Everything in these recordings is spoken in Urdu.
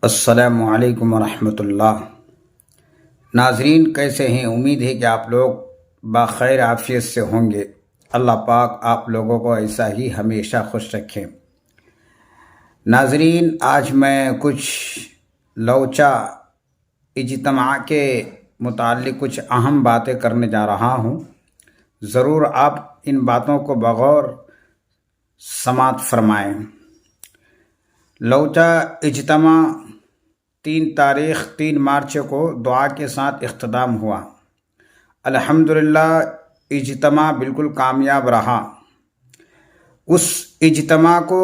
السلام علیکم ورحمۃ اللہ۔ ناظرین کیسے ہیں؟ امید ہے کہ آپ لوگ بخیر عافیت سے ہوں گے۔ اللہ پاک آپ لوگوں کو ایسا ہی ہمیشہ خوش رکھے۔ ناظرین آج میں کچھ لوچا اجتماع کے متعلق کچھ اہم باتیں کرنے جا رہا ہوں۔ ضرور آپ ان باتوں کو بغور سماعت فرمائیں۔ لوچا اجتماع 3 مارچ کو دعا کے ساتھ اختتام ہوا۔ الحمدللہ اجتماع بالکل کامیاب رہا۔ اس اجتماع کو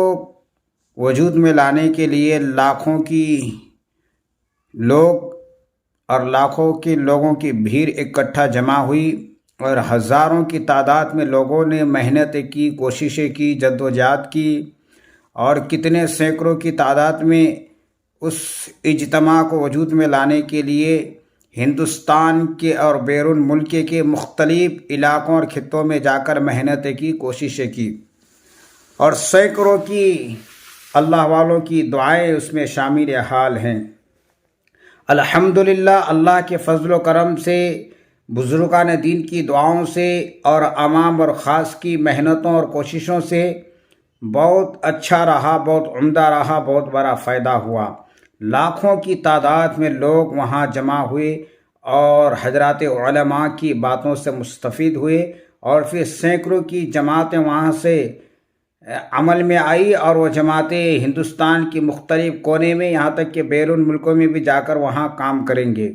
وجود میں لانے کے لیے لاکھوں لوگوں کی بھیڑ اکٹھا جمع ہوئی اور ہزاروں کی تعداد میں لوگوں نے محنتیں کی، کوششیں کی، جدوجہد کی اور کتنے سینکڑوں کی تعداد میں اس اجتماع کو وجود میں لانے کے لیے ہندوستان کے اور بیرون ملک کے مختلف علاقوں اور خطوں میں جا کر محنتیں کی، کوششیں کی اور سینکڑوں کی اللہ والوں کی دعائیں اس میں شامل حال ہیں۔ الحمدللہ اللہ کے فضل و کرم سے، بزرگان دین کی دعاؤں سے اور عوام اور خاص کی محنتوں اور کوششوں سے بہت اچھا رہا، بہت عمدہ رہا، بہت بڑا فائدہ ہوا۔ لاکھوں کی تعداد میں لوگ وہاں جمع ہوئے اور حضرات علماء کی باتوں سے مستفید ہوئے اور پھر سینکڑوں کی جماعتیں وہاں سے عمل میں آئی اور وہ جماعتیں ہندوستان کی مختلف کونے میں یہاں تک کہ بیرون ملکوں میں بھی جا کر وہاں کام کریں گے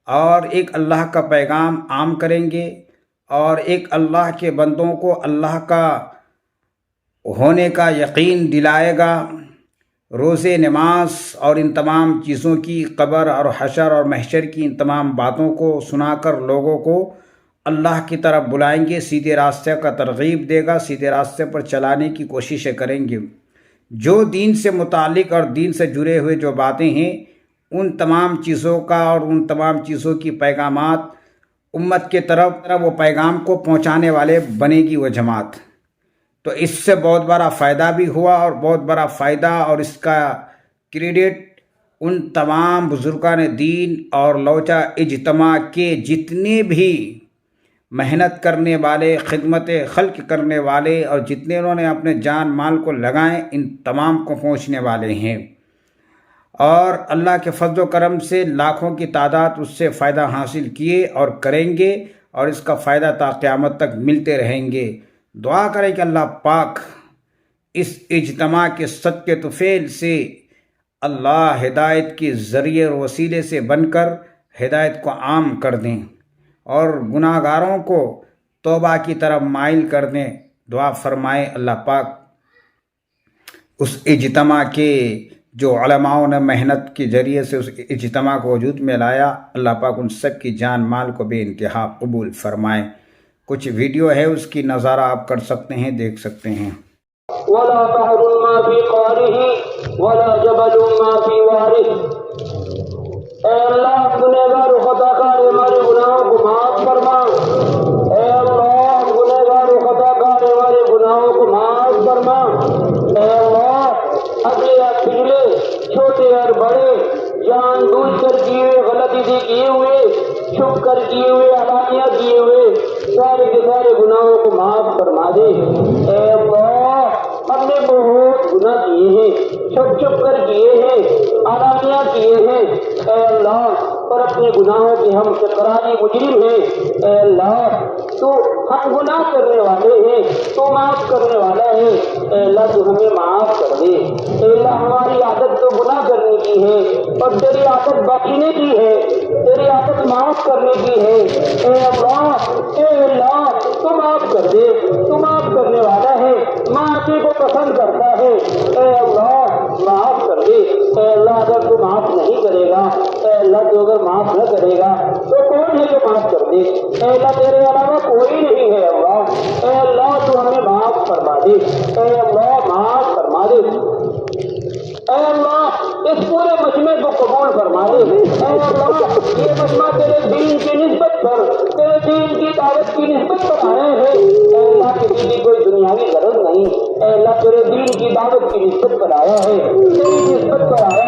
اور ایک اللہ کا پیغام عام کریں گے اور ایک اللہ کے بندوں کو اللہ کا ہونے کا یقین دلائے گا۔ روزے نماز اور ان تمام چیزوں کی، قبر اور حشر اور محشر کی ان تمام باتوں کو سنا کر لوگوں کو اللہ کی طرف بلائیں گے، سیدھے راستے کا ترغیب دے گا، سیدھے راستے پر چلانے کی کوششیں کریں گے۔ جو دین سے متعلق اور دین سے جڑے ہوئے جو باتیں ہیں ان تمام چیزوں کا اور ان تمام چیزوں کی پیغامات امت کے طرف وہ پیغام کو پہنچانے والے بنے گی وہ جماعت۔ تو اس سے بہت بڑا فائدہ بھی ہوا اور بہت بڑا فائدہ اور اس کا کریڈٹ ان تمام بزرگان دین اور لوچا اجتماع کے جتنے بھی محنت کرنے والے، خدمت خلق کرنے والے اور جتنے انہوں نے اپنے جان مال کو لگائیں ان تمام کو پہنچنے والے ہیں اور اللہ کے فضل و کرم سے لاکھوں کی تعداد اس سے فائدہ حاصل کیے اور کریں گے اور اس کا فائدہ تا قیامت تک ملتے رہیں گے۔ دعا کریں کہ اللہ پاک اس اجتماع کے صدقے طفیل سے اللہ ہدایت کے ذریعے اور وسیلے سے بن کر ہدایت کو عام کر دیں اور گناہ گاروں کو توبہ کی طرف مائل کر دیں۔ دعا فرمائے اللہ پاک اس اجتماع کے جو علماء نے محنت کے ذریعے سے اس اجتماع کو وجود میں لایا، اللہ پاک ان سب کی جان مال کو بے انتہا قبول فرمائے۔ کچھ ویڈیو ہے اس کی نظارہ آپ کر سکتے ہیں، دیکھ سکتے ہیں۔ ولا بحر ما في قاره ولا جبل ما في واره۔ اے اللہ گنہگار و خطا کار ہمارے گناہوں کو معاف فرما۔ اے اللہ گنہگار و خطا کار ہمارے گناہوں کو معاف فرما۔ اے اللہ اگلے یا پچھلے، چھوٹے اور بڑے، جان بوجھ کر کیے ہوئے، غلطی سے کیے ہوئے، چھپ کر کیے ہوئے، علانیہ کیے ہوئے سارے کے سارے گناہوں کو معاف فرما دے۔ اے اللہ ہم نے بہت گناہ کیے ہیں، چھپ چھپ کر کیے ہیں، علانیہ کیے ہیں۔ اے اللہ اور اپنے گناہوں کے ہم تکراری مجرم ہیں۔ اے اللہ تو ہم گناہ کرنے والے ہیں، تو معاف کرنے والا ہے۔ اے اللہ تو ہمیں معاف کر دے۔ اے اللہ ہماری عادت تو گناہ کرنے کی ہے اور تیری عادت بخشنے کی ہے، تیری عادت معاف کرنے کی ہے۔ اے اللہ تو معاف کر دے، تو معاف کرنے والا ہے، معافی کو پسند کرتا ہے۔ اے اللہ معاف کر دے۔ اے اللہ اگر تو معاف نہیں کرے گا، اے اللہ تو اگر معاف نہ کرے گا تو کون ہے جو معاف کر دے؟ اے اللہ تیرے علاوہ کوئی نہیں ہے اللہ۔ اے اللہ تو ہمیں معاف فرما دے۔ اے اللہ معاف فرما دے۔ اے اللہ اس پورے مجمع کو قبول فرما دے۔ اے اللہ یہ مجمع تیرے دین کی نسبت پر، تیرے دین کی دعوت کی نسبت پر آئے ہیں، اے اللہ کسی کی کوئی دنیاوی غرض نہیں، اے اللہ تیرے دین کی دعوت کی نسبت پر آیا ہے، تیری نسبت پر آیا